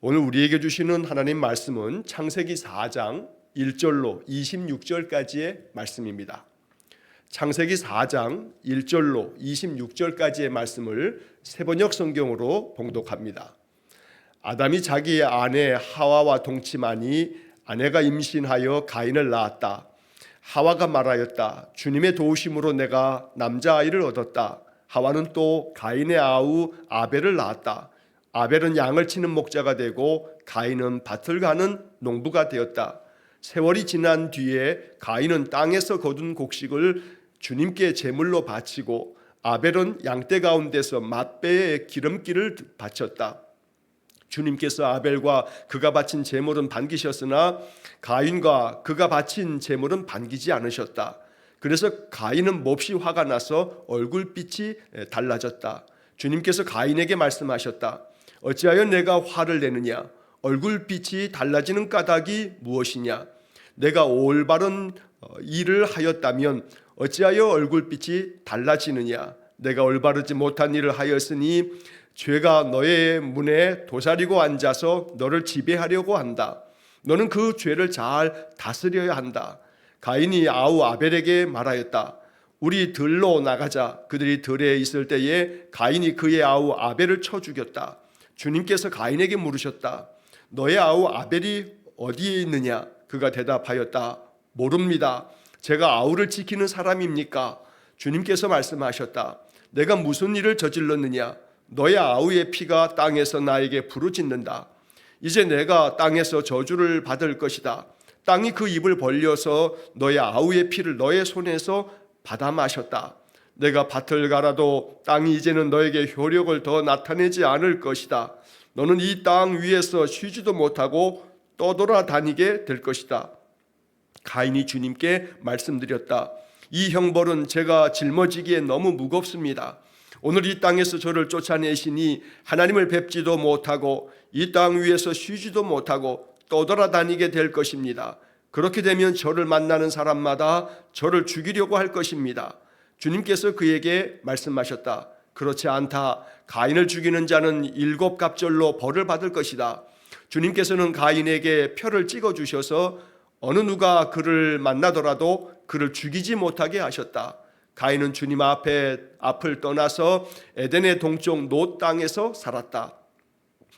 오늘 우리에게 주시는 하나님 말씀은 창세기 4장 1절로 26절까지의 말씀입니다. 창세기 4장 1절로 26절까지의 말씀을 세번역 성경으로 봉독합니다. 아담이 자기의 아내 하와와 동침하니 아내가 임신하여 가인을 낳았다. 하와가 말하였다. 주님의 도우심으로 내가 남자아이를 얻었다. 하와는 또 가인의 아우 아벨을 낳았다. 아벨은 양을 치는 목자가 되고 가인은 밭을 가는 농부가 되었다. 세월이 지난 뒤에 가인은 땅에서 거둔 곡식을 주님께 제물로 바치고 아벨은 양떼 가운데서 맛배의 기름기를 바쳤다. 주님께서 아벨과 그가 바친 제물은 반기셨으나 가인과 그가 바친 제물은 반기지 않으셨다. 그래서 가인은 몹시 화가 나서 얼굴빛이 달라졌다. 주님께서 가인에게 말씀하셨다. 어찌하여 내가 화를 내느냐? 얼굴빛이 달라지는 까닭이 무엇이냐? 내가 올바른 일을 하였다면 어찌하여 얼굴빛이 달라지느냐? 내가 올바르지 못한 일을 하였으니 죄가 너의 문에 도사리고 앉아서 너를 지배하려고 한다. 너는 그 죄를 잘 다스려야 한다. 가인이 아우 아벨에게 말하였다. 우리 들로 나가자. 그들이 들에 있을 때에 가인이 그의 아우 아벨을 쳐 죽였다. 주님께서 가인에게 물으셨다. 너의 아우 아벨이 어디에 있느냐? 그가 대답하였다. 모릅니다. 제가 아우를 지키는 사람입니까? 주님께서 말씀하셨다. 내가 무슨 일을 저질렀느냐? 너의 아우의 피가 땅에서 나에게 부르짖는다. 이제 내가 땅에서 저주를 받을 것이다. 땅이 그 입을 벌려서 너의 아우의 피를 너의 손에서 받아 마셨다. 내가 밭을 갈아도 땅이 이제는 너에게 효력을 더 나타내지 않을 것이다. 너는 이 땅 위에서 쉬지도 못하고 떠돌아다니게 될 것이다. 가인이 주님께 말씀드렸다. 이 형벌은 제가 짊어지기에 너무 무겁습니다. 오늘 이 땅에서 저를 쫓아내시니 하나님을 뵙지도 못하고 이 땅 위에서 쉬지도 못하고 떠돌아다니게 될 것입니다. 그렇게 되면 저를 만나는 사람마다 저를 죽이려고 할 것입니다. 주님께서 그에게 말씀하셨다. 그렇지 않다. 가인을 죽이는 자는 7갑절로 벌을 받을 것이다. 주님께서는 가인에게 표를 찍어주셔서 어느 누가 그를 만나더라도 그를 죽이지 못하게 하셨다. 가인은 주님 앞을 떠나서 에덴의 동쪽 놋 땅에서 살았다.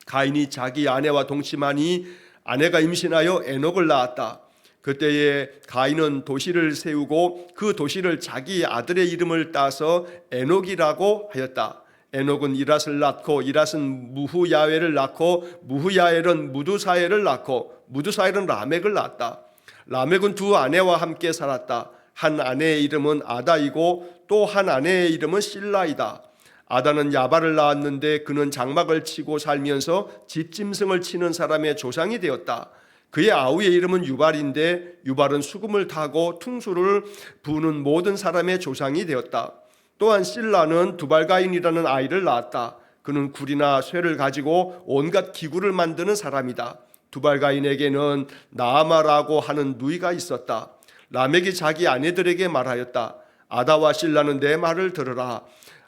가인이 자기 아내와 동침하니 아내가 임신하여 에녹을 낳았다. 그때에 가인은 도시를 세우고 그 도시를 자기 아들의 이름을 따서 에녹이라고 하였다. 에녹은 이랏을 낳고 이랏은 무후야엘을 낳고 무후야엘은 무두사엘을 낳고 무두사엘은 라멕을 낳았다. 라멕은 두 아내와 함께 살았다. 한 아내의 이름은 아다이고 또 한 아내의 이름은 실라이다. 아다는 야발을 낳았는데 그는 장막을 치고 살면서 집짐승을 치는 사람의 조상이 되었다. 그의 아우의 이름은 유발인데 유발은 수금을 타고 퉁수를 부는 모든 사람의 조상이 되었다. 또한 실라는 두발가인이라는 아이를 낳았다. 그는 굴이나 쇠를 가지고 온갖 기구를 만드는 사람이다. 두발가인에게는 나아마라고 하는 누이가 있었다. 라멕이 자기 아내들에게 말하였다. 아다와 실라는 내 말을 들으라.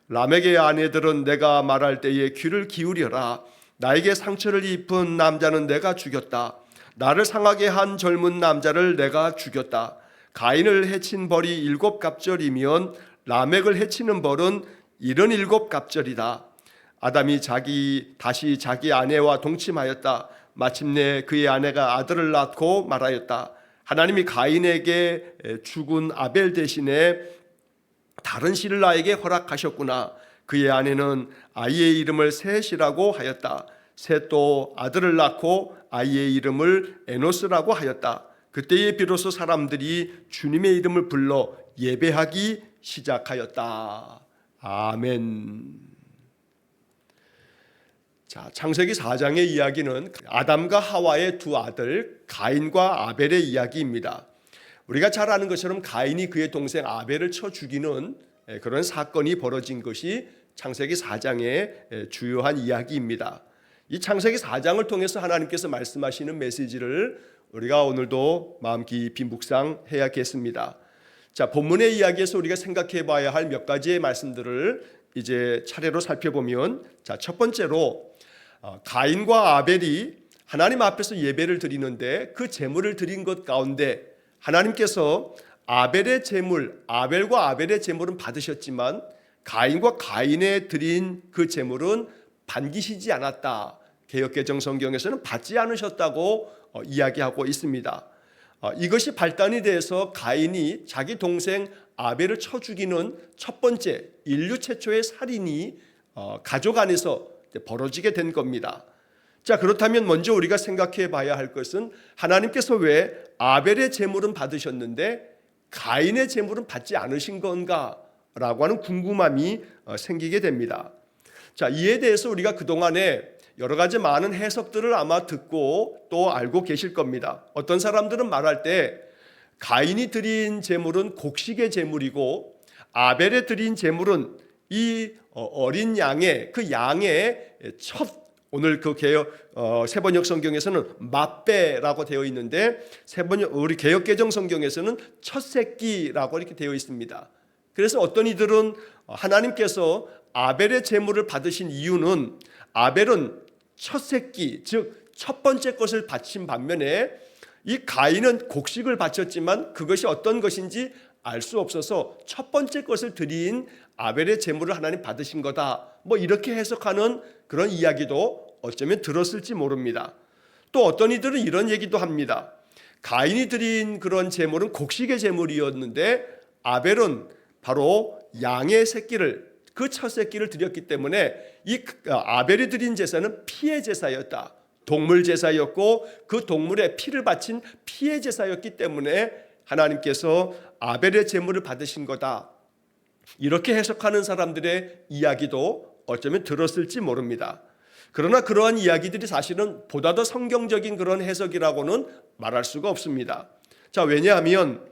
라멕의 아내들은 내가 말할 때에 귀를 기울여라. 나에게 상처를 입은 남자는 내가 죽였다. 나를 상하게 한 젊은 남자를 내가 죽였다. 가인을 해친 벌이 7갑절이면 라멕을 해치는 벌은 77갑절이다. 아담이 다시 자기 아내와 동침하였다. 마침내 그의 아내가 아들을 낳고 말하였다. 하나님이 가인에게 죽은 아벨 대신에 다른 실라에게 허락하셨구나. 그의 아내는 아이의 이름을 셋이라고 하였다. 셋도 아들을 낳고 아이의 이름을 에노스라고 하였다. 그때에 비로소 사람들이 주님의 이름을 불러 예배하기 시작하였다. 아멘. 자, 창세기 4장의 이야기는 아담과 하와의 두 아들 가인과 아벨의 이야기입니다. 우리가 잘 아는 것처럼 가인이 그의 동생 아벨을 쳐 죽이는 그런 사건이 벌어진 것이 창세기 4장의 주요한 이야기입니다. 이 창세기 4장을 통해서 하나님께서 말씀하시는 메시지를 우리가 오늘도 마음 깊이 묵상해야겠습니다. 자, 본문의 이야기에서 우리가 생각해 봐야 할 몇 가지의 말씀들을 이제 차례로 살펴보면, 자, 첫 번째로 가인과 아벨이 하나님 앞에서 예배를 드리는데 그 제물을 드린 것 가운데 하나님께서 아벨의 제물, 아벨과 아벨의 제물은 받으셨지만 가인과 가인의 드린 그 제물은 반기시지 않았다. 개역개정 성경에서는 받지 않으셨다고 이야기하고 있습니다. 이것이 발단이 돼서 가인이 자기 동생 아벨을 쳐 죽이는 첫 번째 인류 최초의 살인이 가족 안에서 벌어지게 된 겁니다. 자, 그렇다면 먼저 우리가 생각해 봐야 할 것은 하나님께서 왜 아벨의 제물은 받으셨는데 가인의 제물은 받지 않으신 건가? 라고 하는 궁금함이 생기게 됩니다. 자, 이에 대해서 우리가 그동안에 여러 가지 많은 해석들을 아마 듣고 또 알고 계실 겁니다. 어떤 사람들은 말할 때 가인이 드린 제물은 곡식의 제물이고 아벨에 드린 제물은 이 어린 양의 그 양의 첫, 오늘 그 세번역 성경에서는 맛배라고 되어 있는데 우리 개역개정 성경에서는 첫 새끼라고 이렇게 되어 있습니다. 그래서 어떤 이들은 하나님께서 아벨의 제물을 받으신 이유는 아벨은 첫 새끼, 즉 첫 번째 것을 바친 반면에 이 가인은 곡식을 바쳤지만 그것이 어떤 것인지 알 수 없어서 첫 번째 것을 드린 아벨의 제물을 하나님 받으신 거다. 뭐 이렇게 해석하는 그런 이야기도 어쩌면 들었을지 모릅니다. 또 어떤 이들은 이런 얘기도 합니다. 가인이 드린 그런 제물은 곡식의 제물이었는데 아벨은 바로 양의 새끼를, 그 첫 새끼를 드렸기 때문에 이 아벨이 드린 제사는 피의 제사였다. 동물 제사였고 그 동물의 피를 바친 피의 제사였기 때문에 하나님께서 아벨의 제물을 받으신 거다. 이렇게 해석하는 사람들의 이야기도 어쩌면 들었을지 모릅니다. 그러나 그러한 이야기들이 사실은 보다 더 성경적인 그런 해석이라고는 말할 수가 없습니다. 자, 왜냐하면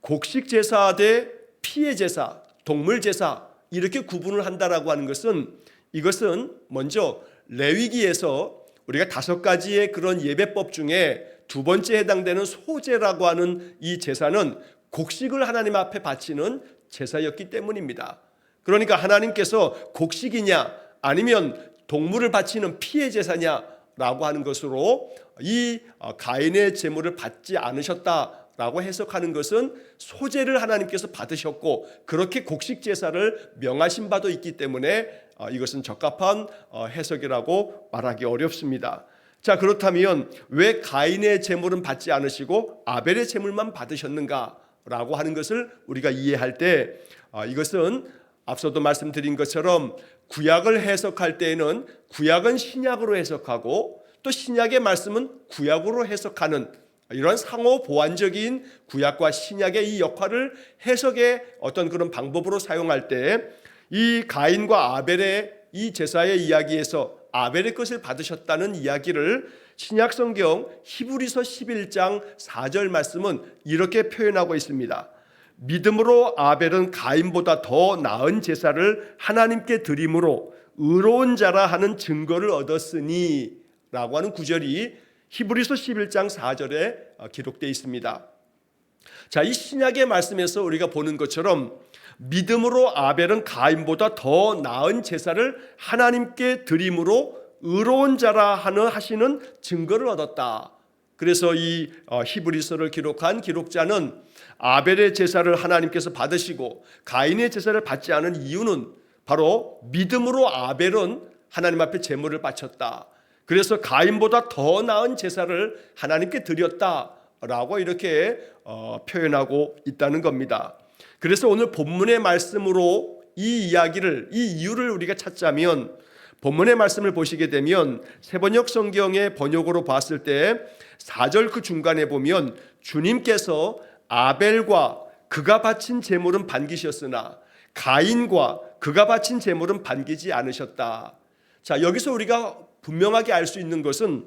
곡식 제사 대 피의 제사, 동물 제사 이렇게 구분을 한다라고 하는 것은 이것은 먼저 레위기에서 우리가 5가지의 그런 예배법 중에 두 번째 해당되는 소제라고 하는 이 제사는 곡식을 하나님 앞에 바치는 제사였기 때문입니다. 그러니까 하나님께서 곡식이냐 아니면 동물을 바치는 피의 제사냐라고 하는 것으로 이 가인의 제물을 받지 않으셨다라고 해석하는 것은 소제를 하나님께서 받으셨고 그렇게 곡식 제사를 명하신 바도 있기 때문에 이것은 적합한 해석이라고 말하기 어렵습니다. 자, 그렇다면 왜 가인의 제물은 받지 않으시고 아벨의 제물만 받으셨는가라고 하는 것을 우리가 이해할 때 이것은 앞서도 말씀드린 것처럼 구약을 해석할 때에는 구약은 신약으로 해석하고 또 신약의 말씀은 구약으로 해석하는 이런 상호 보완적인 구약과 신약의 이 역할을 해석의 어떤 그런 방법으로 사용할 때 이 가인과 아벨의 이 제사의 이야기에서 아벨의 것을 받으셨다는 이야기를 신약 성경 히브리서 11장 4절 말씀은 이렇게 표현하고 있습니다. 믿음으로 아벨은 가인보다 더 나은 제사를 하나님께 드림으로 의로운 자라 하는 증거를 얻었으니 라고 하는 구절이 히브리서 11장 4절에 기록되어 있습니다. 자, 이 신약의 말씀에서 우리가 보는 것처럼 믿음으로 아벨은 가인보다 더 나은 제사를 하나님께 드림으로 의로운 자라 하시는 증거를 얻었다. 그래서 이 히브리서를 기록한 기록자는 아벨의 제사를 하나님께서 받으시고 가인의 제사를 받지 않은 이유는 바로 믿음으로 아벨은 하나님 앞에 제물을 바쳤다. 그래서 가인보다 더 나은 제사를 하나님께 드렸다라고 이렇게 표현하고 있다는 겁니다. 그래서 오늘 본문의 말씀으로 이 이야기를, 이 이유를 우리가 찾자면 본문의 말씀을 보시게 되면 세번역 성경의 번역으로 봤을 때 4절 그 중간에 보면 주님께서 아벨과 그가 바친 제물은 반기셨으나 가인과 그가 바친 제물은 반기지 않으셨다. 자, 여기서 우리가 분명하게 알 수 있는 것은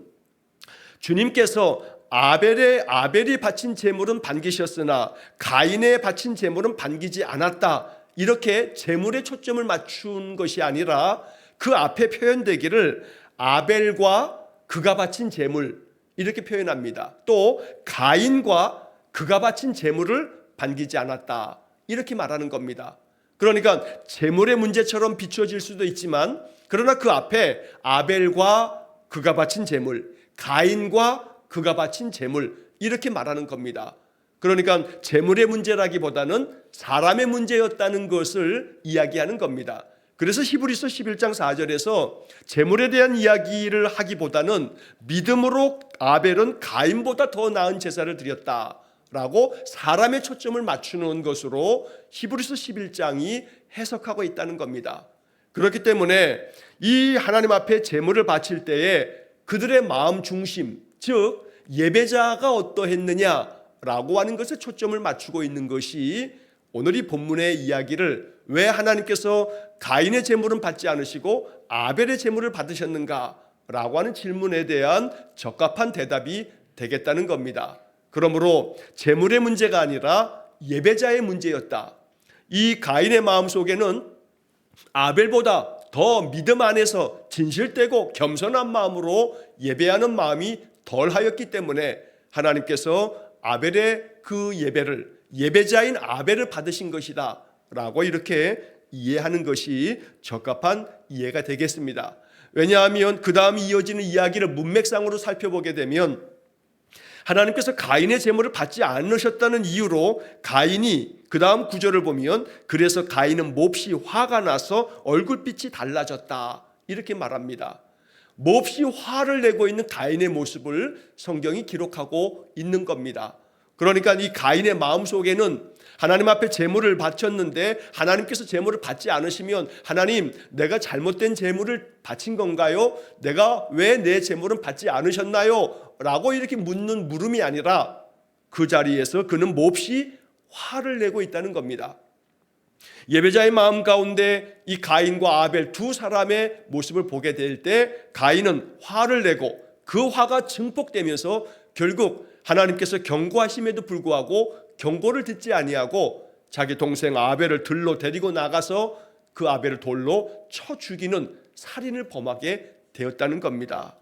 주님께서 아벨이 바친 제물은 반기셨으나 가인의 바친 제물은 반기지 않았다. 이렇게 제물에 초점을 맞춘 것이 아니라 그 앞에 표현되기를 아벨과 그가 바친 제물 이렇게 표현합니다. 또 가인과 그가 바친 제물을 반기지 않았다. 이렇게 말하는 겁니다. 그러니까 제물의 문제처럼 비춰질 수도 있지만 그러나 그 앞에 아벨과 그가 바친 제물, 가인과 그가 바친 제물, 이렇게 말하는 겁니다. 그러니까 제물의 문제라기보다는 사람의 문제였다는 것을 이야기하는 겁니다. 그래서 히브리서 11장 4절에서 제물에 대한 이야기를 하기보다는 믿음으로 아벨은 가인보다 더 나은 제사를 드렸다라고 사람의 초점을 맞추는 것으로 히브리서 11장이 해석하고 있다는 겁니다. 그렇기 때문에 이 하나님 앞에 제물을 바칠 때에 그들의 마음 중심, 즉 예배자가 어떠했느냐라고 하는 것에 초점을 맞추고 있는 것이 오늘 이 본문의 이야기를 왜 하나님께서 가인의 제물은 받지 않으시고 아벨의 제물을 받으셨는가라고 하는 질문에 대한 적합한 대답이 되겠다는 겁니다. 그러므로 제물의 문제가 아니라 예배자의 문제였다. 이 가인의 마음속에는 아벨보다 더 믿음 안에서 진실되고 겸손한 마음으로 예배하는 마음이 덜하였기 때문에 하나님께서 아벨의 그 예배를, 예배자인 아벨을 받으신 것이다 라고 이렇게 이해하는 것이 적합한 이해가 되겠습니다. 왜냐하면 그 다음 이어지는 이야기를 문맥상으로 살펴보게 되면 하나님께서 가인의 제물을 받지 않으셨다는 이유로 가인이, 그 다음 구절을 보면 그래서 가인은 몹시 화가 나서 얼굴빛이 달라졌다 이렇게 말합니다. 몹시 화를 내고 있는 가인의 모습을 성경이 기록하고 있는 겁니다. 그러니까 이 가인의 마음속에는 하나님 앞에 제물을 바쳤는데 하나님께서 제물을 받지 않으시면 하나님, 내가 잘못된 제물을 바친 건가요? 내가 왜 내 제물은 받지 않으셨나요? 라고 이렇게 묻는 물음이 아니라 그 자리에서 그는 몹시 화를 내고 있다는 겁니다. 예배자의 마음 가운데 이 가인과 아벨 두 사람의 모습을 보게 될 때 가인은 화를 내고 그 화가 증폭되면서 결국 하나님께서 경고하심에도 불구하고 경고를 듣지 아니하고 자기 동생 아벨을 들로 데리고 나가서 그 아벨을 돌로 쳐 죽이는 살인을 범하게 되었다는 겁니다.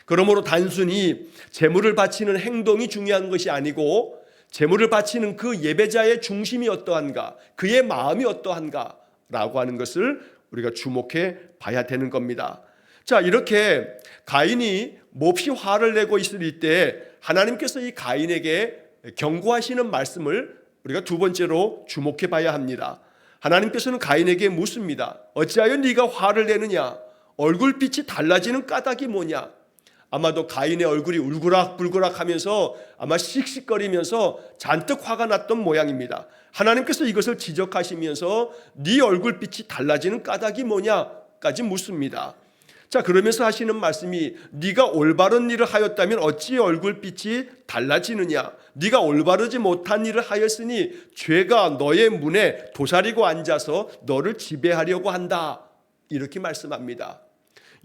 그러므로 단순히 제물을 바치는 행동이 중요한 것이 아니고 제물을 바치는 그 예배자의 중심이 어떠한가, 그의 마음이 어떠한가 라고 하는 것을 우리가 주목해 봐야 되는 겁니다. 자, 이렇게 가인이 몹시 화를 내고 있을 때 하나님께서 이 가인에게 경고하시는 말씀을 우리가 두 번째로 주목해 봐야 합니다. 하나님께서는 가인에게 묻습니다. 어찌하여 네가 화를 내느냐? 얼굴빛이 달라지는 까닭이 뭐냐? 아마도 가인의 얼굴이 울그락불그락 하면서 아마 씩씩거리면서 잔뜩 화가 났던 모양입니다. 하나님께서 이것을 지적하시면서 네 얼굴빛이 달라지는 까닭이 뭐냐까지 묻습니다. 자, 그러면서 하시는 말씀이 네가 올바른 일을 하였다면 어찌 얼굴빛이 달라지느냐? 네가 올바르지 못한 일을 하였으니 죄가 너의 문에 도사리고 앉아서 너를 지배하려고 한다. 이렇게 말씀합니다.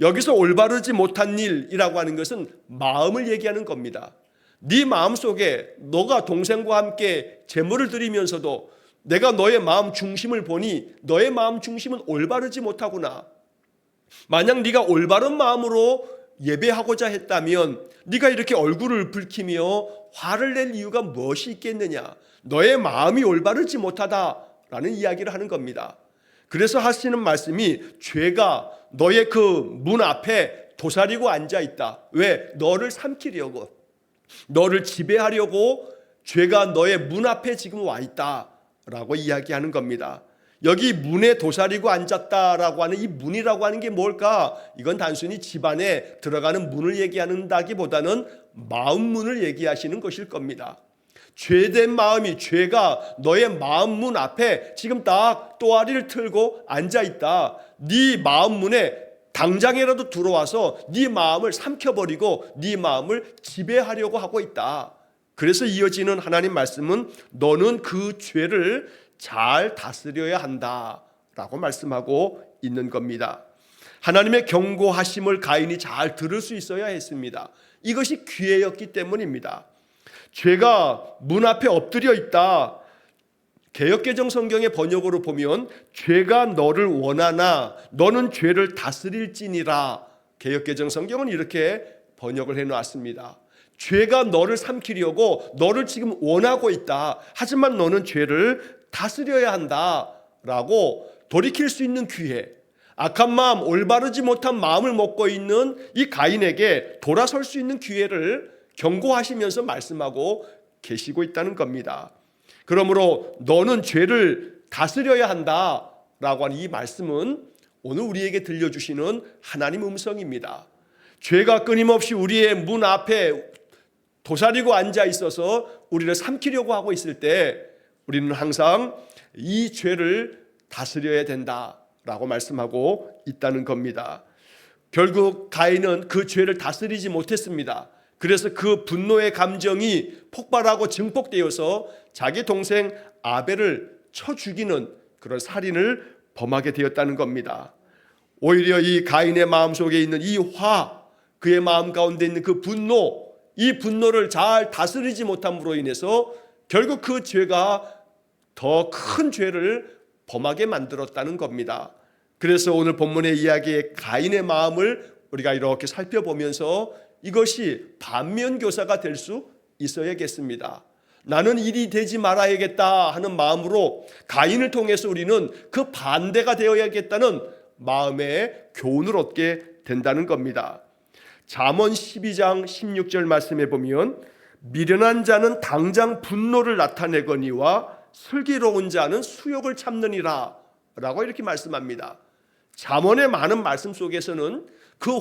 여기서 올바르지 못한 일이라고 하는 것은 마음을 얘기하는 겁니다. 네 마음속에 너가 동생과 함께 제물을 드리면서도 내가 너의 마음 중심을 보니 너의 마음 중심은 올바르지 못하구나. 만약 네가 올바른 마음으로 예배하고자 했다면 네가 이렇게 얼굴을 붉히며 화를 낼 이유가 무엇이 있겠느냐? 너의 마음이 올바르지 못하다라는 이야기를 하는 겁니다. 그래서 하시는 말씀이 죄가 너의 그 문 앞에 도사리고 앉아있다. 왜? 너를 삼키려고, 너를 지배하려고 죄가 너의 문 앞에 지금 와 있다라고 이야기하는 겁니다. 여기 문에 도사리고 앉았다라고 하는 이 문이라고 하는 게 뭘까? 이건 단순히 집안에 들어가는 문을 얘기하는다기보다는 마음 문을 얘기하시는 것일 겁니다. 죄된 마음이, 죄가 너의 마음 문 앞에 지금 딱 또아리를 틀고 앉아있다. 네 마음 문에 당장이라도 들어와서 네 마음을 삼켜버리고 네 마음을 지배하려고 하고 있다. 그래서 이어지는 하나님 말씀은 너는 그 죄를 잘 다스려야 한다라고 말씀하고 있는 겁니다. 하나님의 경고하심을 가인이 잘 들을 수 있어야 했습니다. 이것이 기회였기 때문입니다. 죄가 문 앞에 엎드려 있다. 개역개정 성경의 번역으로 보면 죄가 너를 원하나 너는 죄를 다스릴지니라. 개역개정 성경은 이렇게 번역을 해놨습니다. 죄가 너를 삼키려고 너를 지금 원하고 있다. 하지만 너는 죄를 다스려야 한다라고 돌이킬 수 있는 기회, 악한 마음, 올바르지 못한 마음을 먹고 있는 이 가인에게 돌아설 수 있는 기회를 경고하시면서 말씀하고 계시고 있다는 겁니다. 그러므로 너는 죄를 다스려야 한다라고 하는 이 말씀은 오늘 우리에게 들려주시는 하나님 음성입니다. 죄가 끊임없이 우리의 문 앞에 도사리고 앉아 있어서 우리를 삼키려고 하고 있을 때 우리는 항상 이 죄를 다스려야 된다라고 말씀하고 있다는 겁니다. 결국 가인은 그 죄를 다스리지 못했습니다. 그래서 그 분노의 감정이 폭발하고 증폭되어서 자기 동생 아벨을 쳐 죽이는 그런 살인을 범하게 되었다는 겁니다. 오히려 이 가인의 마음속에 있는 이 화, 그의 마음 가운데 있는 그 분노, 이 분노를 잘 다스리지 못함으로 인해서 결국 그 죄가 더 큰 죄를 범하게 만들었다는 겁니다. 그래서 오늘 본문의 이야기의 가인의 마음을 우리가 이렇게 살펴보면서 이것이 반면교사가 될 수 있어야겠습니다. 나는 일이 되지 말아야겠다 하는 마음으로 가인을 통해서 우리는 그 반대가 되어야겠다는 마음의 교훈을 얻게 된다는 겁니다. 잠언 12장 16절 말씀에 보면 미련한 자는 당장 분노를 나타내거니와 슬기로운 자는 수욕을 참느니라 라고 이렇게 말씀합니다. 잠언의 많은 말씀 속에서는 그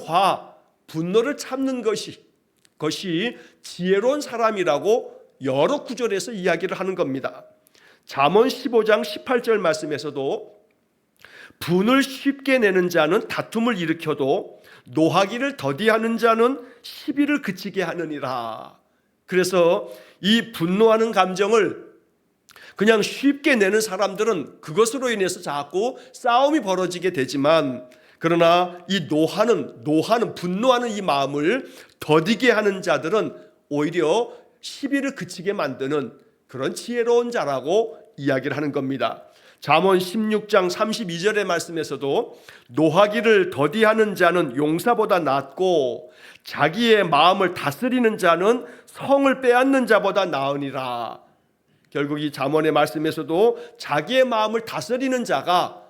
분노를 참는 것이 지혜로운 사람이라고 여러 구절에서 이야기를 하는 겁니다. 잠언 15장 18절 말씀에서도 분을 쉽게 내는 자는 다툼을 일으켜도 노하기를 더디하는 자는 시비를 그치게 하느니라. 그래서 이 분노하는 감정을 그냥 쉽게 내는 사람들은 그것으로 인해서 자꾸 싸움이 벌어지게 되지만, 그러나 이 노하는 분노하는 이 마음을 더디게 하는 자들은 오히려 시비를 그치게 만드는 그런 지혜로운 자라고 이야기를 하는 겁니다. 잠언 16장 32절의 말씀에서도 노하기를 더디하는 자는 용사보다 낫고 자기의 마음을 다스리는 자는 성을 빼앗는 자보다 나으니라. 결국 이 잠언의 말씀에서도 자기의 마음을 다스리는 자가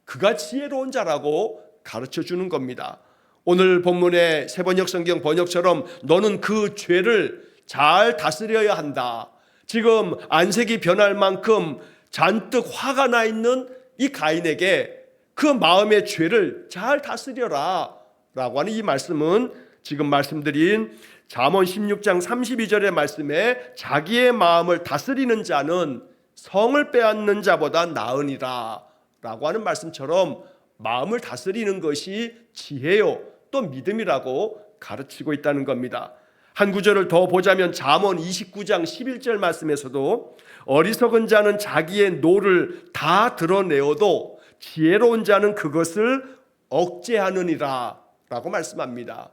그가 지혜로운 자라고 가르쳐 주는 겁니다. 오늘 본문의 새번역 성경 번역처럼 너는 그 죄를 잘 다스려야 한다. 지금 안색이 변할 만큼 잔뜩 화가 나 있는 이 가인에게 그 마음의 죄를 잘 다스려라 라고 하는 이 말씀은 지금 말씀드린 잠언 16장 32절의 말씀에 자기의 마음을 다스리는 자는 성을 빼앗는 자보다 나으니라 라고 하는 말씀처럼 마음을 다스리는 것이 지혜요 또 믿음이라고 가르치고 있다는 겁니다. 한 구절을 더 보자면 잠언 29장 11절 말씀에서도 어리석은 자는 자기의 노를 다 드러내어도 지혜로운 자는 그것을 억제하느니라 라고 말씀합니다.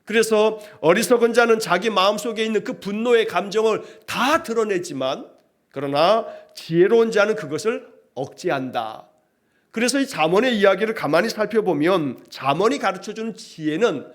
그래서 어리석은 자는 자기 마음속에 있는 그 분노의 감정을 다 드러내지만, 그러나 지혜로운 자는 그것을 억제한다. 그래서 이 잠언의 이야기를 가만히 살펴보면 잠언이 가르쳐주는 지혜는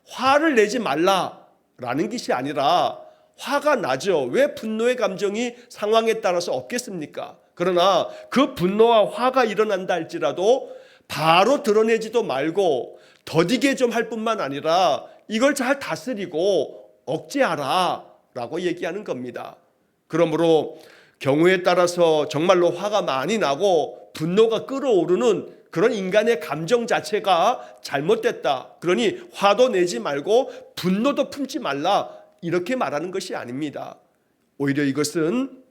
화를 내지 말라라는 것이 아니라, 화가 나죠. 왜 분노의 감정이 상황에 따라서 없겠습니까? 그러나 그 분노와 화가 일어난다 할지라도 바로 드러내지도 말고 더디게 좀 할 뿐만 아니라 이걸 잘 다스리고 억제하라 라고 얘기하는 겁니다. 그러므로 경우에 따라서 정말로 화가 많이 나고 분노가 끓어오르는 그런 인간의 감정 자체가 잘못됐다. 그러니 화도 내지 말고 분노도 품지 말라. 이렇게 말하는 것이 아닙니다. 오히려 이것은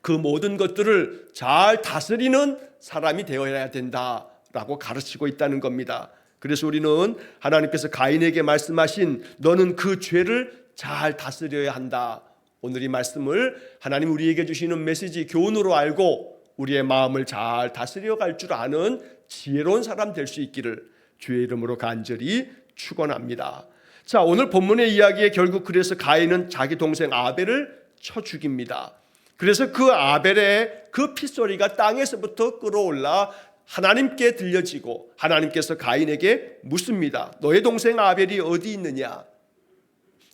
그 모든 것들을 잘 다스리는 사람이 되어야 된다라고 가르치고 있다는 겁니다. 그래서 우리는 하나님께서 가인에게 말씀하신 너는 그 죄를 잘 다스려야 한다. 오늘 이 말씀을 하나님 우리에게 주시는 메시지 교훈으로 알고 우리의 마음을 잘 다스려 갈 줄 아는 지혜로운 사람 될 수 있기를 주의 이름으로 간절히 축원합니다. 자, 오늘 본문의 이야기에 결국 그래서 가인은 자기 동생 아벨을 쳐 죽입니다. 그래서 그 아벨의 그 핏소리가 땅에서부터 끌어올라 하나님께 들려지고 하나님께서 가인에게 묻습니다. 너의 동생 아벨이 어디 있느냐?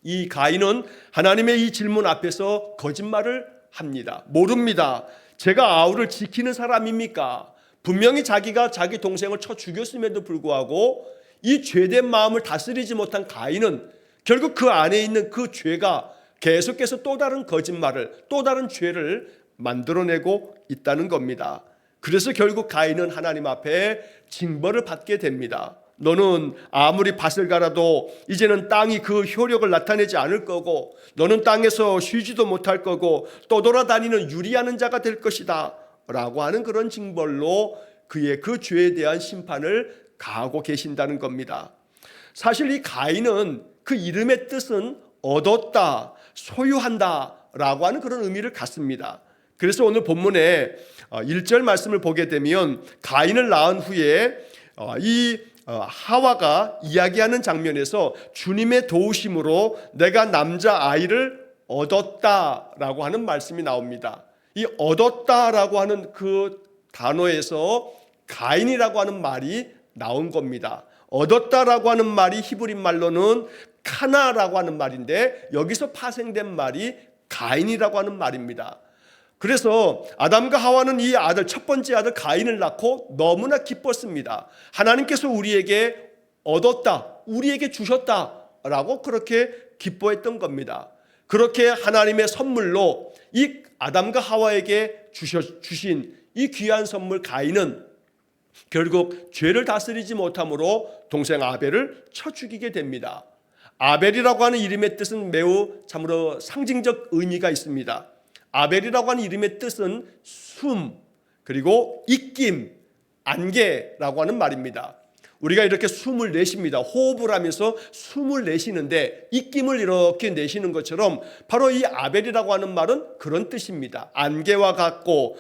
이 가인은 하나님의 이 질문 앞에서 거짓말을 합니다. 모릅니다. 제가 아우를 지키는 사람입니까? 분명히 자기가 자기 동생을 쳐 죽였음에도 불구하고 이 죄된 마음을 다스리지 못한 가인은 결국 그 안에 있는 그 죄가 계속해서 또 다른 거짓말을, 또 다른 죄를 만들어내고 있다는 겁니다. 그래서 결국 가인은 하나님 앞에 징벌을 받게 됩니다. 너는 아무리 밭을 갈아도 이제는 땅이 그 효력을 나타내지 않을 거고, 너는 땅에서 쉬지도 못할 거고 떠돌아다니는 유리하는 자가 될 것이다 라고 하는 그런 징벌로 그의 그 죄에 대한 심판을 가하고 계신다는 겁니다. 사실 이 가인은 그 이름의 뜻은 얻었다, 소유한다 라고 하는 그런 의미를 갖습니다. 그래서 오늘 본문에 1절 말씀을 보게 되면 가인을 낳은 후에 이 하와가 이야기하는 장면에서 주님의 도우심으로 내가 남자아이를 얻었다라고 하는 말씀이 나옵니다. 이 얻었다라고 하는 그 단어에서 가인이라고 하는 말이 나온 겁니다. 얻었다라고 하는 말이 히브리 말로는 카나라고 하는 말인데 여기서 파생된 말이 가인이라고 하는 말입니다. 그래서 아담과 하와는 이 아들, 첫 번째 아들 가인을 낳고 너무나 기뻤습니다. 하나님께서 우리에게 얻었다, 우리에게 주셨다라고 그렇게 기뻐했던 겁니다. 그렇게 하나님의 선물로 이 아담과 하와에게 주신 이 귀한 선물 가인은 결국 죄를 다스리지 못함으로 동생 아벨을 쳐 죽이게 됩니다. 아벨이라고 하는 이름의 뜻은 매우 참으로 상징적 의미가 있습니다. 아벨이라고 하는 이름의 뜻은 숨, 그리고 입김, 안개라고 하는 말입니다. 우리가 이렇게 숨을 내쉽니다. 호흡을 하면서 숨을 내쉬는데 입김을 이렇게 내쉬는 것처럼 바로 이 아벨이라고 하는 말은 그런 뜻입니다. 안개와 같고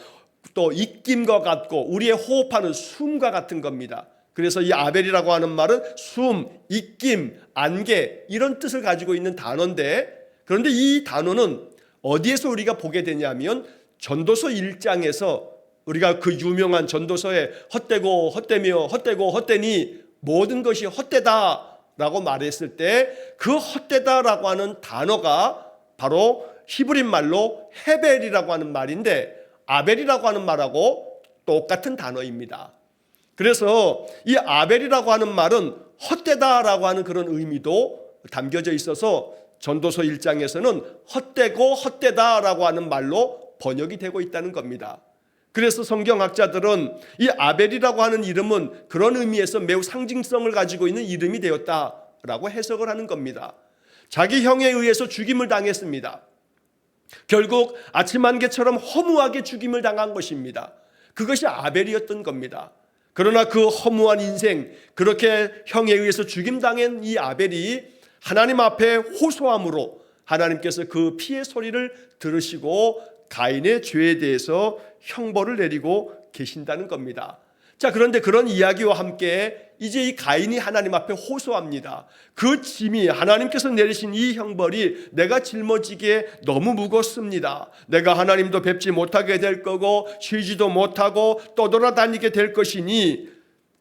또 입김과 같고 우리의 호흡하는 숨과 같은 겁니다. 그래서 이 아벨이라고 하는 말은 숨, 입김, 안개 이런 뜻을 가지고 있는 단어인데, 그런데 이 단어는 어디에서 우리가 보게 되냐면 전도서 1장에서 우리가 그 유명한 전도서에 헛되고 헛되며 헛되고 헛되니 모든 것이 헛되다라고 말했을 때 그 헛되다라고 하는 단어가 바로 히브리 말로 헤벨이라고 하는 말인데 아벨이라고 하는 말하고 똑같은 단어입니다. 그래서 이 아벨이라고 하는 말은 헛되다라고 하는 그런 의미도 담겨져 있어서 전도서 1장에서는 헛되고 헛되다라고 하는 말로 번역이 되고 있다는 겁니다. 그래서 성경학자들은 이 아벨이라고 하는 이름은 그런 의미에서 매우 상징성을 가지고 있는 이름이 되었다라고 해석을 하는 겁니다. 자기 형에 의해서 죽임을 당했습니다. 결국 아침 안개처럼 허무하게 죽임을 당한 것입니다. 그것이 아벨이었던 겁니다. 그러나 그 허무한 인생, 그렇게 형에 의해서 죽임당한 이 아벨이 하나님 앞에 호소함으로 하나님께서 그 피의 소리를 들으시고 가인의 죄에 대해서 형벌을 내리고 계신다는 겁니다. 자, 그런데 그런 이야기와 함께 이제 이 가인이 하나님 앞에 호소합니다. 그 짐이 하나님께서 내리신 이 형벌이 내가 짊어지기에 너무 무겁습니다. 내가 하나님도 뵙지 못하게 될 거고 쉬지도 못하고 떠돌아다니게 될 것이니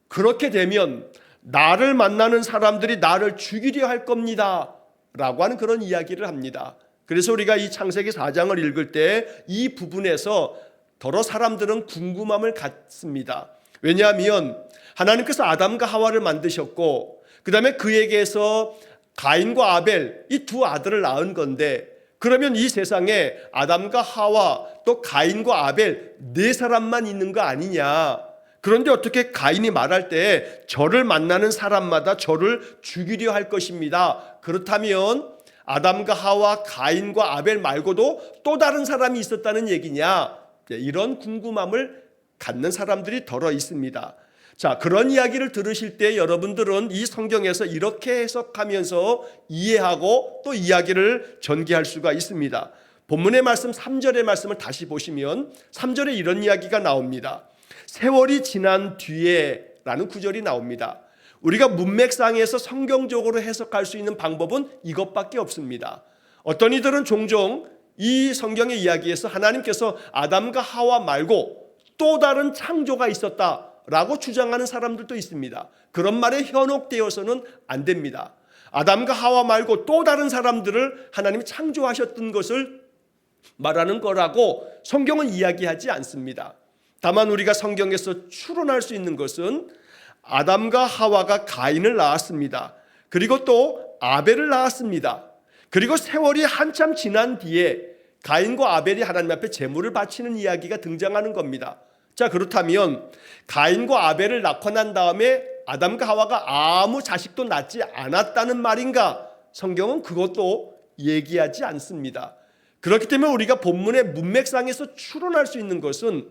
그렇게 되면 나를 만나는 사람들이 나를 죽이려 할 겁니다 라고 하는 그런 이야기를 합니다. 그래서 우리가 이 창세기 4장을 읽을 때 이 부분에서 더러 사람들은 궁금함을 갖습니다. 왜냐하면 하나님께서 아담과 하와를 만드셨고 그 다음에 그에게서 가인과 아벨 이 두 아들을 낳은 건데, 그러면 이 세상에 아담과 하와 또 가인과 아벨 네 사람만 있는 거 아니냐. 그런데 어떻게 가인이 말할 때 저를 만나는 사람마다 저를 죽이려 할 것입니다. 그렇다면 아담과 하와, 가인과 아벨 말고도 또 다른 사람이 있었다는 얘기냐. 이런 궁금함을 갖는 사람들이 더러 있습니다. 자, 그런 이야기를 들으실 때 여러분들은 이 성경에서 이렇게 해석하면서 이해하고 또 이야기를 전개할 수가 있습니다. 본문의 말씀 3절의 말씀을 다시 보시면 3절에 이런 이야기가 나옵니다. 세월이 지난 뒤에 라는 구절이 나옵니다. 우리가 문맥상에서 성경적으로 해석할 수 있는 방법은 이것밖에 없습니다. 어떤 이들은 종종 이 성경의 이야기에서 하나님께서 아담과 하와 말고 또 다른 창조가 있었다라고 주장하는 사람들도 있습니다. 그런 말에 현혹되어서는 안 됩니다. 아담과 하와 말고 또 다른 사람들을 하나님이 창조하셨던 것을 말하는 거라고 성경은 이야기하지 않습니다. 다만 우리가 성경에서 추론할 수 있는 것은 아담과 하와가 가인을 낳았습니다. 그리고 또 아벨을 낳았습니다. 그리고 세월이 한참 지난 뒤에 가인과 아벨이 하나님 앞에 제물을 바치는 이야기가 등장하는 겁니다. 자, 그렇다면 가인과 아벨을 낳고 난 다음에 아담과 하와가 아무 자식도 낳지 않았다는 말인가? 성경은 그것도 얘기하지 않습니다. 그렇기 때문에 우리가 본문의 문맥상에서 추론할 수 있는 것은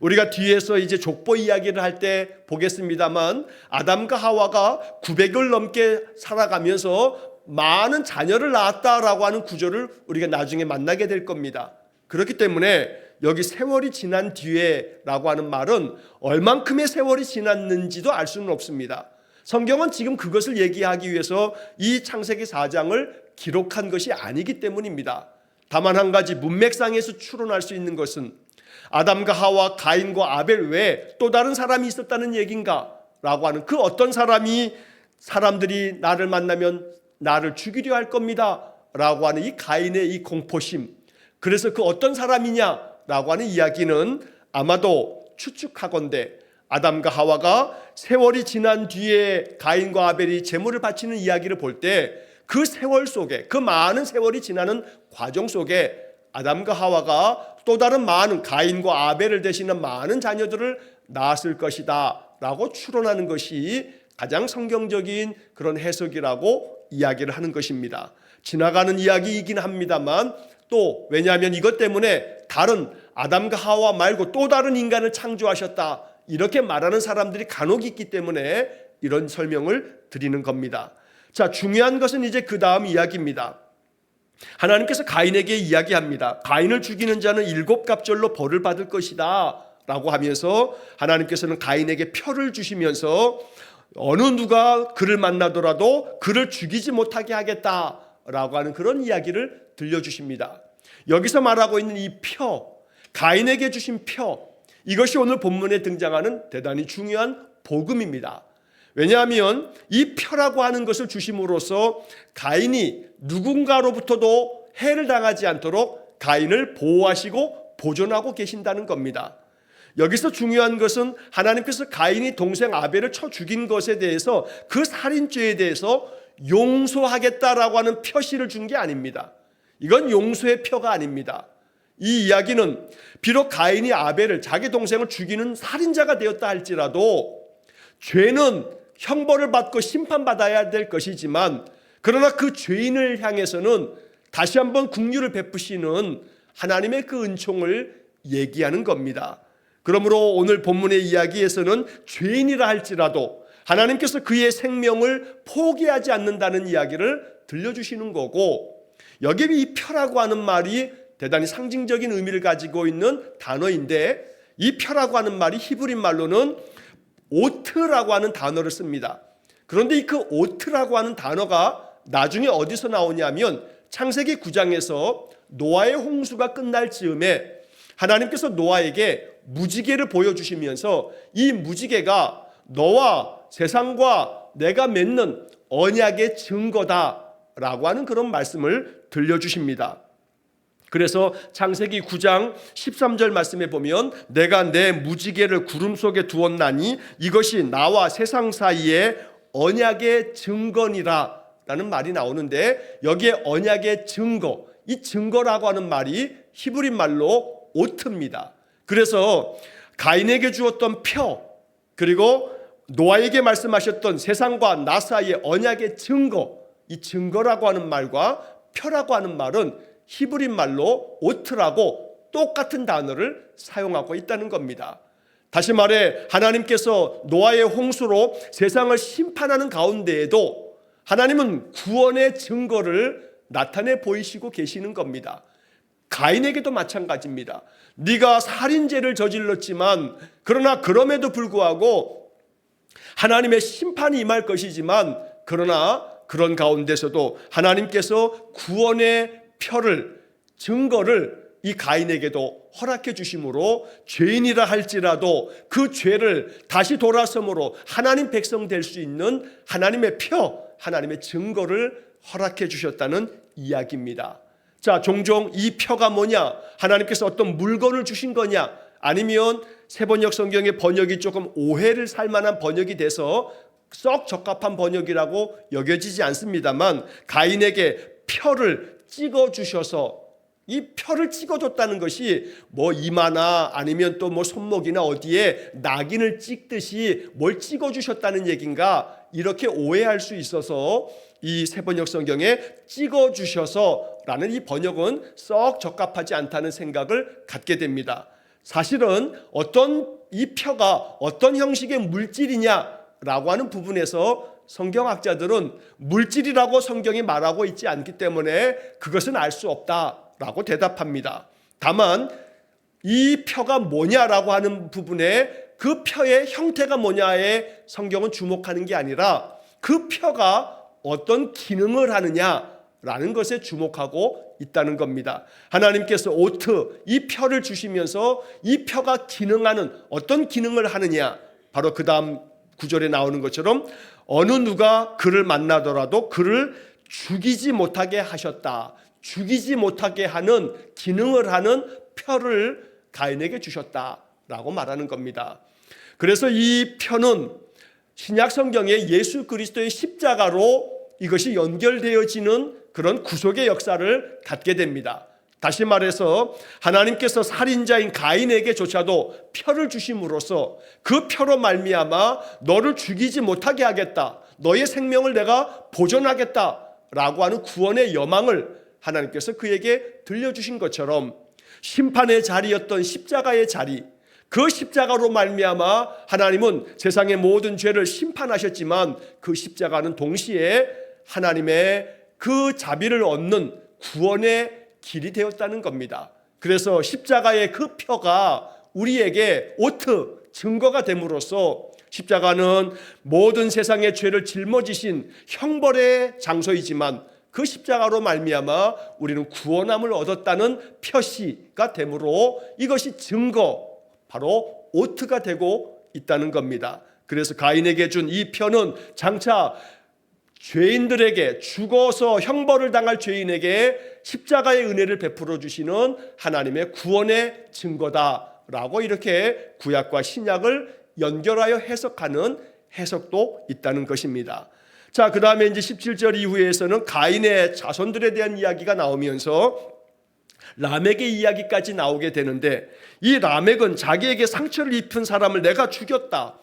우리가 뒤에서 이제 족보 이야기를 할 때 보겠습니다만 아담과 하와가 900을 넘게 살아가면서 많은 자녀를 낳았다라고 하는 구조를 우리가 나중에 만나게 될 겁니다. 그렇기 때문에 여기 세월이 지난 뒤에라고 하는 말은 얼만큼의 세월이 지났는지도 알 수는 없습니다. 성경은 지금 그것을 얘기하기 위해서 이 창세기 4장을 기록한 것이 아니기 때문입니다. 다만 한 가지 문맥상에서 추론할 수 있는 것은 아담과 하와, 가인과 아벨 외에 또 다른 사람이 있었다는 얘기인가? 라고 하는 그 어떤 사람들이 나를 만나면 나를 죽이려 할 겁니다. 라고 하는 이 가인의 이 공포심. 그래서 그 어떤 사람이냐? 라고 하는 이야기는 아마도 추측하건대 아담과 하와가 세월이 지난 뒤에 가인과 아벨이 제물을 바치는 이야기를 볼 때 그 세월 속에, 그 많은 세월이 지나는 과정 속에 아담과 하와가 또 다른 많은 가인과 아벨을 대신한 많은 자녀들을 낳았을 것이다 라고 추론하는 것이 가장 성경적인 그런 해석이라고 이야기를 하는 것입니다. 지나가는 이야기이긴 합니다만 또 왜냐하면 이것 때문에 다른 아담과 하와 말고 또 다른 인간을 창조하셨다 이렇게 말하는 사람들이 간혹 있기 때문에 이런 설명을 드리는 겁니다. 자, 중요한 것은 이제 그 다음 이야기입니다. 하나님께서 가인에게 이야기합니다. 가인을 죽이는 자는 7갑절로 벌을 받을 것이다 라고 하면서 하나님께서는 가인에게 표를 주시면서 어느 누가 그를 만나더라도 그를 죽이지 못하게 하겠다라고 하는 그런 이야기를 들려주십니다. 여기서 말하고 있는 이 표, 가인에게 주신 표, 이것이 오늘 본문에 등장하는 대단히 중요한 복음입니다. 왜냐하면 이 표라고 하는 것을 주심으로써 가인이 누군가로부터도 해를 당하지 않도록 가인을 보호하시고 보존하고 계신다는 겁니다. 여기서 중요한 것은 하나님께서 가인이 동생 아벨을 쳐 죽인 것에 대해서 그 살인죄에 대해서 용서하겠다라고 하는 표시를 준 게 아닙니다. 이건 용서의 표가 아닙니다. 이 이야기는 비록 가인이 아벨을 자기 동생을 죽이는 살인자가 되었다 할지라도 죄는 형벌을 받고 심판받아야 될 것이지만 그러나 그 죄인을 향해서는 다시 한번 긍휼을 베푸시는 하나님의 그 은총을 얘기하는 겁니다. 그러므로 오늘 본문의 이야기에서는 죄인이라 할지라도 하나님께서 그의 생명을 포기하지 않는다는 이야기를 들려주시는 거고 여기에 이 표라고 하는 말이 대단히 상징적인 의미를 가지고 있는 단어인데 이 표라고 하는 말이 히브리 말로는 오트라고 하는 단어를 씁니다. 그런데 이 그 오트라고 하는 단어가 나중에 어디서 나오냐면 창세기 9장에서 노아의 홍수가 끝날 즈음에 하나님께서 노아에게 무지개를 보여주시면서 이 무지개가 너와 세상과 내가 맺는 언약의 증거다라고 하는 그런 말씀을 들려주십니다. 그래서 창세기 9장 13절 말씀에 보면 내가 내 무지개를 구름 속에 두었나니 이것이 나와 세상 사이에 언약의 증거니라 라는 말이 나오는데 여기에 언약의 증거, 이 증거라고 하는 말이 히브리 말로 오트입니다. 그래서 가인에게 주었던 표 그리고 노아에게 말씀하셨던 세상과 나 사이의 언약의 증거, 이 증거라고 하는 말과 표라고 하는 말은 히브리 말로 오트라고 똑같은 단어를 사용하고 있다는 겁니다. 다시 말해 하나님께서 노아의 홍수로 세상을 심판하는 가운데에도 하나님은 구원의 증거를 나타내 보이시고 계시는 겁니다. 가인에게도 마찬가지입니다. 네가 살인죄를 저질렀지만 그러나 그럼에도 불구하고 하나님의 심판이 임할 것이지만 그러나 그런 가운데서도 하나님께서 구원의 표를 증거를 이 가인에게도 허락해 주심으로 죄인이라 할지라도 그 죄를 다시 돌아섬으로 하나님 백성 될 수 있는 하나님의 표, 하나님의 증거를 허락해 주셨다는 이야기입니다. 자, 종종 이 표가 뭐냐? 하나님께서 어떤 물건을 주신 거냐? 아니면 세번역 성경의 번역이 조금 오해를 살 만한 번역이 돼서 썩 적합한 번역이라고 여겨지지 않습니다만, 가인에게 표를 찍어주셔서, 이 표를 찍어줬다는 것이 뭐 이마나 아니면 또 뭐 손목이나 어디에 낙인을 찍듯이 뭘 찍어주셨다는 얘기인가, 이렇게 오해할 수 있어서 이 세번역 성경에 찍어주셔서라는 이 번역은 썩 적합하지 않다는 생각을 갖게 됩니다. 사실은 이 표가 어떤 형식의 물질이냐라고 하는 부분에서 성경학자들은 물질이라고 성경이 말하고 있지 않기 때문에 그것은 알 수 없다라고 대답합니다. 다만 이 표가 뭐냐라고 하는 부분에 그 표의 형태가 뭐냐에 성경은 주목하는 게 아니라 그 표가 어떤 기능을 하느냐라는 것에 주목하고 있다는 겁니다. 하나님께서 오트, 이 표를 주시면서 이 표가 기능하는, 어떤 기능을 하느냐, 바로 그 다음 구절에 나오는 것처럼 어느 누가 그를 만나더라도 그를 죽이지 못하게 하셨다. 죽이지 못하게 하는, 기능을 하는 표를 가인에게 주셨다라고 말하는 겁니다. 그래서 이 표는 신약 성경에 예수 그리스도의 십자가로 이것이 연결되어지는 그런 구속의 역사를 갖게 됩니다. 다시 말해서 하나님께서 살인자인 가인에게조차도 표를 주심으로써 그 표로 말미암아 너를 죽이지 못하게 하겠다, 너의 생명을 내가 보존하겠다라고 하는 구원의 여망을 하나님께서 그에게 들려주신 것처럼, 심판의 자리였던 십자가의 자리, 그 십자가로 말미암아 하나님은 세상의 모든 죄를 심판하셨지만 그 십자가는 동시에 하나님의 그 자비를 얻는 구원의 길이 되었다는 겁니다. 그래서 십자가의 그 표가 우리에게 오트, 증거가 됨으로써 십자가는 모든 세상의 죄를 짊어지신 형벌의 장소이지만 그 십자가로 말미암아 우리는 구원함을 얻었다는 표시가 되므로 이것이 증거, 바로 오트가 되고 있다는 겁니다. 그래서 가인에게 준 이 표는 장차 죄인들에게, 죽어서 형벌을 당할 죄인에게 십자가의 은혜를 베풀어 주시는 하나님의 구원의 증거다라고 이렇게 구약과 신약을 연결하여 해석하는 해석도 있다는 것입니다. 자, 그 다음에 이제 17절 이후에서는 가인의 자손들에 대한 이야기가 나오면서 라멕의 이야기까지 나오게 되는데, 이 라멕은 자기에게 상처를 입힌 사람을 내가 죽였다,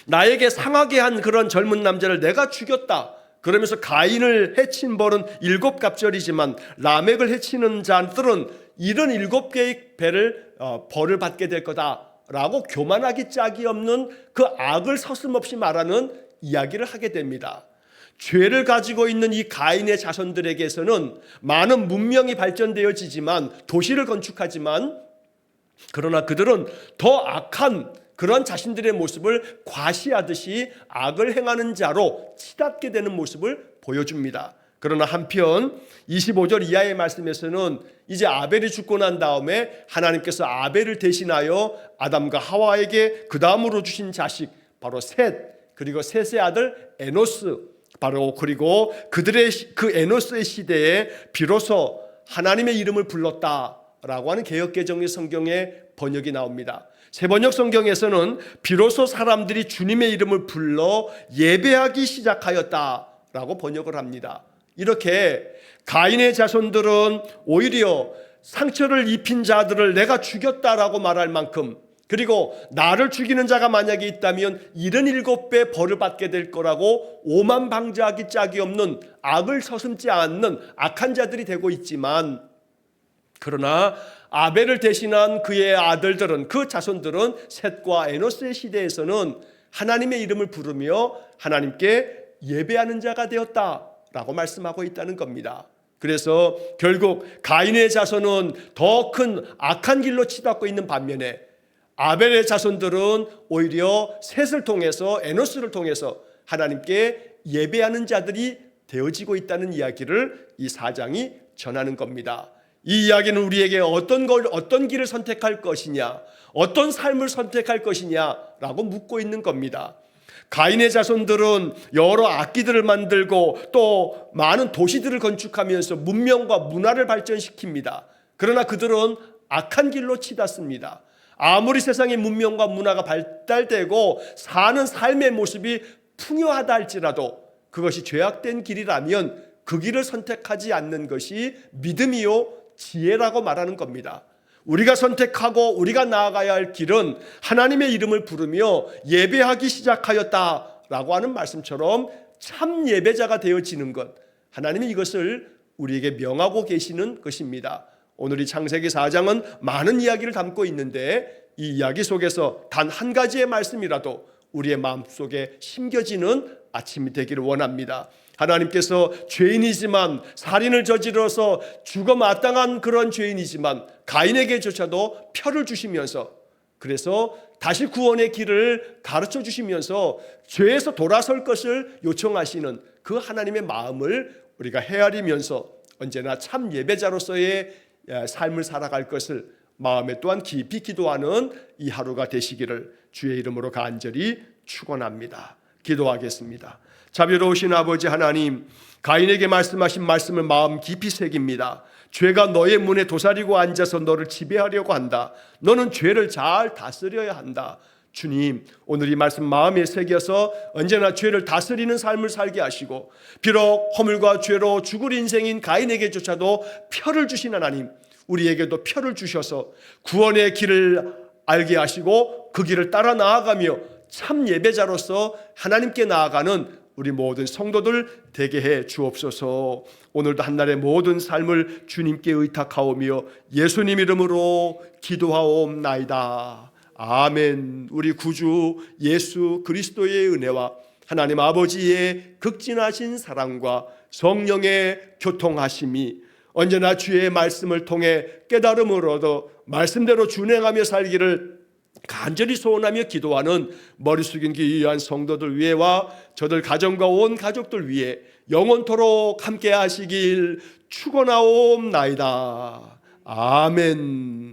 나에게 상하게 한 그런 젊은 남자를 내가 죽였다, 그러면서 가인을 해친 벌은 7갑절이지만 라멕을 해치는 자들은 77개의 벌을 받게 될 거다라고 교만하기 짝이 없는 그 악을 서슴없이 말하는 이야기를 하게 됩니다. 죄를 가지고 있는 이 가인의 자손들에게서는 많은 문명이 발전되어지지만, 도시를 건축하지만, 그러나 그들은 더 악한 그런 자신들의 모습을 과시하듯이 악을 행하는 자로 치닫게 되는 모습을 보여줍니다. 그러나 한편 25절 이하의 말씀에서는 이제 아벨이 죽고 난 다음에 하나님께서 아벨을 대신하여 아담과 하와에게 그 다음으로 주신 자식, 바로 셋, 그리고 셋의 아들 에노스, 바로 그리고 그들의 그 에노스의 시대에 비로소 하나님의 이름을 불렀다라고 하는 개역개정의 성경의 번역이 나옵니다. 세번역 성경에서는 비로소 사람들이 주님의 이름을 불러 예배하기 시작하였다라고 번역을 합니다. 이렇게 가인의 자손들은 오히려 상처를 입힌 자들을 내가 죽였다라고 말할 만큼, 그리고 나를 죽이는 자가 만약에 있다면 77배 벌을 받게 될 거라고 오만방자하기 짝이 없는, 악을 서슴지 않는 악한 자들이 되고 있지만, 그러나 아벨을 대신한 그의 아들들은, 그 자손들은 셋과 에노스의 시대에서는 하나님의 이름을 부르며 하나님께 예배하는 자가 되었다라고 말씀하고 있다는 겁니다. 그래서 결국 가인의 자손은 더 큰 악한 길로 치닫고 있는 반면에 아벨의 자손들은 오히려 셋을 통해서, 에노스를 통해서 하나님께 예배하는 자들이 되어지고 있다는 이야기를 이 4장이 전하는 겁니다. 이 이야기는 우리에게 어떤 길을 선택할 것이냐, 어떤 삶을 선택할 것이냐라고 묻고 있는 겁니다. 가인의 자손들은 여러 악기들을 만들고 또 많은 도시들을 건축하면서 문명과 문화를 발전시킵니다. 그러나 그들은 악한 길로 치닫습니다. 아무리 세상의 문명과 문화가 발달되고 사는 삶의 모습이 풍요하다 할지라도 그것이 죄악된 길이라면 그 길을 선택하지 않는 것이 믿음이요 지혜라고 말하는 겁니다. 우리가 선택하고 우리가 나아가야 할 길은 하나님의 이름을 부르며 예배하기 시작하였다라고 하는 말씀처럼 참 예배자가 되어지는 것, 하나님이 이것을 우리에게 명하고 계시는 것입니다. 오늘 이 창세기 4장은 많은 이야기를 담고 있는데 이 이야기 속에서 단 한 가지의 말씀이라도 우리의 마음속에 심겨지는 아침이 되기를 원합니다. 하나님께서 죄인이지만 살인을 저질러서 죽어 마땅한 그런 죄인이지만 가인에게조차도 표를 주시면서, 그래서 다시 구원의 길을 가르쳐 주시면서 죄에서 돌아설 것을 요청하시는 그 하나님의 마음을 우리가 헤아리면서 언제나 참 예배자로서의 삶을 살아갈 것을 마음에 또한 깊이 기도하는 이 하루가 되시기를 주의 이름으로 간절히 축원합니다. 기도하겠습니다. 자비로우신 아버지 하나님, 가인에게 말씀하신 말씀을 마음 깊이 새깁니다. 죄가 너의 문에 도사리고 앉아서 너를 지배하려고 한다. 너는 죄를 잘 다스려야 한다. 주님, 오늘 이 말씀 마음에 새겨서 언제나 죄를 다스리는 삶을 살게 하시고, 비록 허물과 죄로 죽을 인생인 가인에게조차도 표를 주신 하나님, 우리에게도 표를 주셔서 구원의 길을 알게 하시고 그 길을 따라 나아가며 참 예배자로서 하나님께 나아가는 우리 모든 성도들 되게 해 주옵소서. 오늘도 한날의 모든 삶을 주님께 의탁하오며 예수님 이름으로 기도하옵나이다. 아멘. 우리 구주 예수 그리스도의 은혜와 하나님 아버지의 극진하신 사랑과 성령의 교통하심이 언제나 주의 말씀을 통해 깨달음을 얻어 말씀대로 준행하며 살기를 간절히 소원하며 기도하는 머리 숙인 귀한 성도들 위에와 저들 가정과 온 가족들 위해 영원토록 함께 하시길 축원하옵나이다. 아멘.